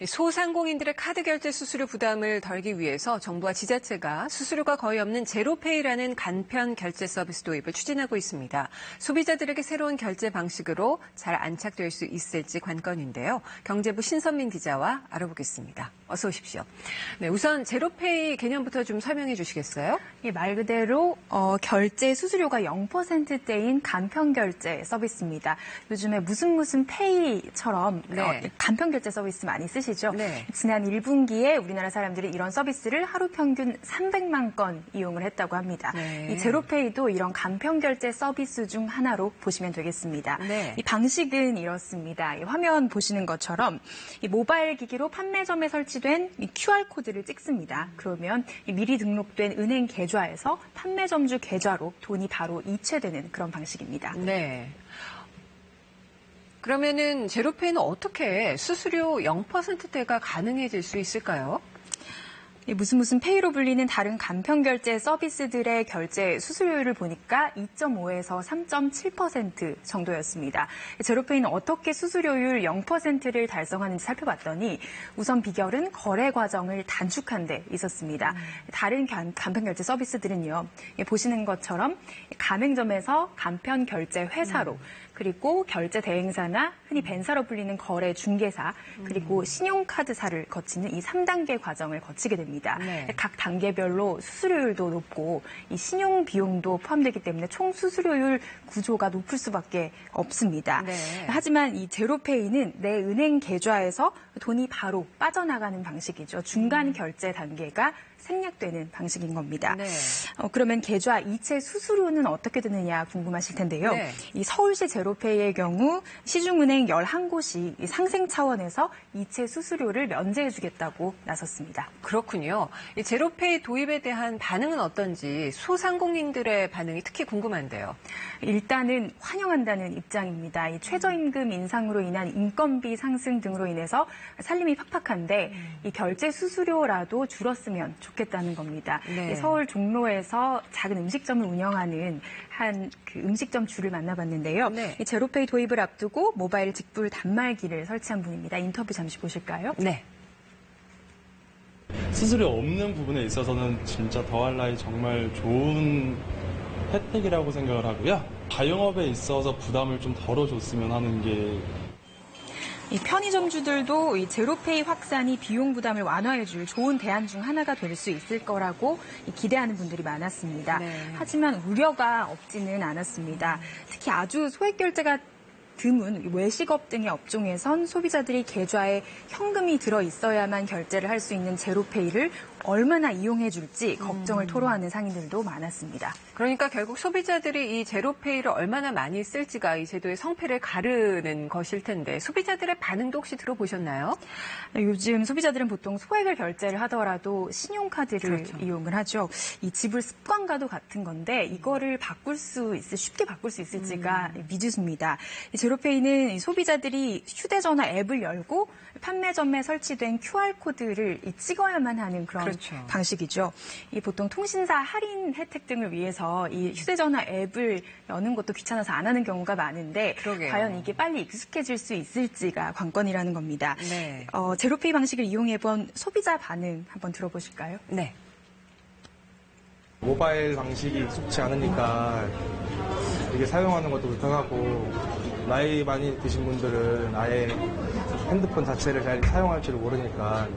소상공인들의 카드 결제 수수료 부담을 덜기 위해서 정부와 지자체가 수수료가 거의 없는 제로페이라는 간편 결제 서비스 도입을 추진하고 있습니다. 소비자들에게 새로운 결제 방식으로 잘 안착될 수 있을지 관건인데요. 경제부 신선민 기자와 알아보겠습니다. 어서 오십시오. 네, 우선 제로페이 개념부터 좀 설명해 주시겠어요? 말 그대로 결제 수수료가 0%대인 간편 결제 서비스입니다. 요즘에 무슨 페이처럼 간편 결제 서비스 많이 쓰시죠? 네. 지난 1분기에 우리나라 사람들이 이런 서비스를 하루 평균 300만 건 이용을 했다고 합니다. 네. 이 제로페이도 이런 간편 결제 서비스 중 하나로 보시면 되겠습니다. 네. 이 방식은 이렇습니다. 이 화면 보시는 것처럼 이 모바일 기기로 판매점에 설치된 이 QR코드를 찍습니다. 그러면 이 미리 등록된 은행 계좌에서 판매점주 계좌로 돈이 바로 이체되는 그런 방식입니다. 네. 그러면은 제로페이는 어떻게 수수료 0%대가 가능해질 수 있을까요? 무슨 페이로 불리는 다른 간편 결제 서비스들의 결제 수수료율을 보니까 2.5에서 3.7% 정도였습니다. 제로페이는 어떻게 수수료율 0%를 달성하는지 살펴봤더니 우선 비결은 거래 과정을 단축한 데 있었습니다. 다른 간편 결제 서비스들은요. 보시는 것처럼 가맹점에서 간편 결제 회사로 그리고 결제 대행사나 흔히 벤사로 불리는 거래 중개사 그리고 신용카드사를 거치는 이 3단계 과정을 거치게 됩니다. 네. 각 단계별로 수수료율도 높고 이 신용 비용도 포함되기 때문에 총 수수료율 구조가 높을 수밖에 없습니다. 네. 하지만 이 제로페이는 내 은행 계좌에서 돈이 바로 빠져나가는 방식이죠. 중간 결제 단계가 생략되는 방식인 겁니다. 네. 그러면 계좌 이체 수수료는 어떻게 드느냐 궁금하실 텐데요. 네. 이 서울시 제로페이의 경우 시중은행 11곳이 이 상생 차원에서 이체 수수료를 면제해주겠다고 나섰습니다. 그렇군요. 이 제로페이 도입에 대한 반응은 어떤지 소상공인들의 반응이 특히 궁금한데요. 일단은 환영한다는 입장입니다. 이 최저임금 인상으로 인한 인건비 상승 등으로 인해서 살림이 팍팍한데 이 결제 수수료라도 줄었으면 좋겠다는 겁니다. 네. 서울 종로에서 작은 음식점을 운영하는 한 그 음식점 주를 만나봤는데요. 네. 이 제로페이 도입을 앞두고 모바일 직불 단말기를 설치한 분입니다. 인터뷰 잠시 보실까요? 네. 수수료 없는 부분에 있어서는 진짜 더할 나위 정말 좋은 혜택이라고 생각을 하고요. 자영업에 있어서 부담을 좀 덜어줬으면 하는 게 이 편의점주들도 이 제로페이 확산이 비용 부담을 완화해줄 좋은 대안 중 하나가 될 수 있을 거라고 기대하는 분들이 많았습니다. 네. 하지만 우려가 없지는 않았습니다. 특히 아주 소액 결제가 드문 외식업 등의 업종에선 소비자들이 계좌에 현금이 들어 있어야만 결제를 할 수 있는 제로페이를 얼마나 이용해 줄지 걱정을 토로하는 상인들도 많았습니다. 그러니까 결국 소비자들이 이 제로페이를 얼마나 많이 쓸지가 이 제도의 성패를 가르는 것일 텐데 소비자들의 반응도 혹시 들어보셨나요? 요즘 소비자들은 보통 소액을 결제를 하더라도 신용카드를 그렇죠. 이용을 하죠. 이 지불 습관과도 같은 건데 이거를 쉽게 바꿀 수 있을지가 미지수입니다. 제로페이는 소비자들이 휴대전화 앱을 열고 판매점에 설치된 QR코드를 찍어야만 하는 그런 그렇죠. 방식이죠. 이 보통 통신사 할인 혜택 등을 위해서 이 휴대전화 앱을 여는 것도 귀찮아서 안 하는 경우가 많은데 그러게요. 과연 이게 빨리 익숙해질 수 있을지가 관건이라는 겁니다. 네. 제로페이 방식을 이용해본 소비자 반응 한번 들어보실까요? 네. 모바일 방식이 익숙치 않으니까 이게 사용하는 것도 불편하고 나이 많이 드신 분들은 아예 핸드폰 자체를 잘 사용할 줄 모르니까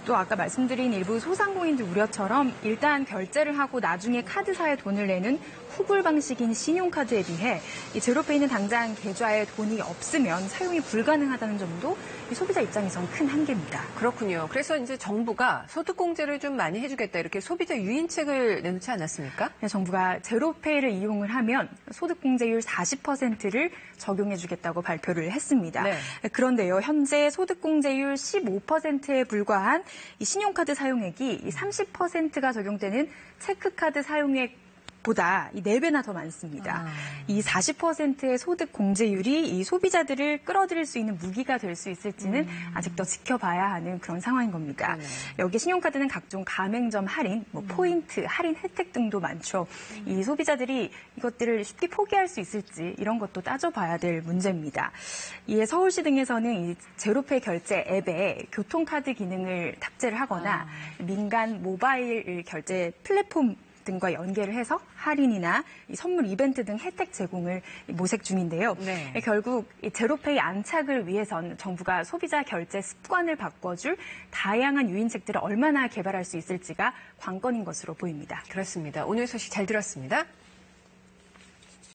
또 아까 말씀드린 일부 소상공인들 우려처럼 일단 결제를 하고 나중에 카드사에 돈을 내는 후불 방식인 신용카드에 비해 이 제로페이는 당장 계좌에 돈이 없으면 사용이 불가능하다는 점도 소비자 입장에선 큰 한계입니다. 그렇군요. 그래서 이제 정부가 소득공제를 좀 많이 해주겠다 이렇게 소비자 유인책을 내놓지 않았습니까? 정부가 제로페이를 이용을 하면 소득공제율 40%를 적용해주겠다고 발표를 했습니다. 네. 그런데요, 현재 소득공제율 15%에 불과한 이 신용카드 사용액이 30%가 적용되는 체크카드 사용액 보다 이 4배나 더 많습니다. 이 40%의 소득 공제율이 이 소비자들을 끌어들일 수 있는 무기가 될 수 있을지는 아직 더 지켜봐야 하는 그런 상황인 겁니다. 여기에 신용카드는 각종 가맹점 할인, 포인트, 할인 혜택 등도 많죠. 이 소비자들이 이것들을 쉽게 포기할 수 있을지 이런 것도 따져봐야 될 문제입니다. 이에 서울시 등에서는 이 제로페이 결제 앱에 교통카드 기능을 탑재를 하거나 민간 모바일 결제 플랫폼 등과 연계를 해서 할인이나 선물 이벤트 등 혜택 제공을 모색 중인데요. 네. 결국 이 제로페이 안착을 위해선 정부가 소비자 결제 습관을 바꿔줄 다양한 유인책들을 얼마나 개발할 수 있을지가 관건인 것으로 보입니다. 그렇습니다. 오늘 소식 잘 들었습니다.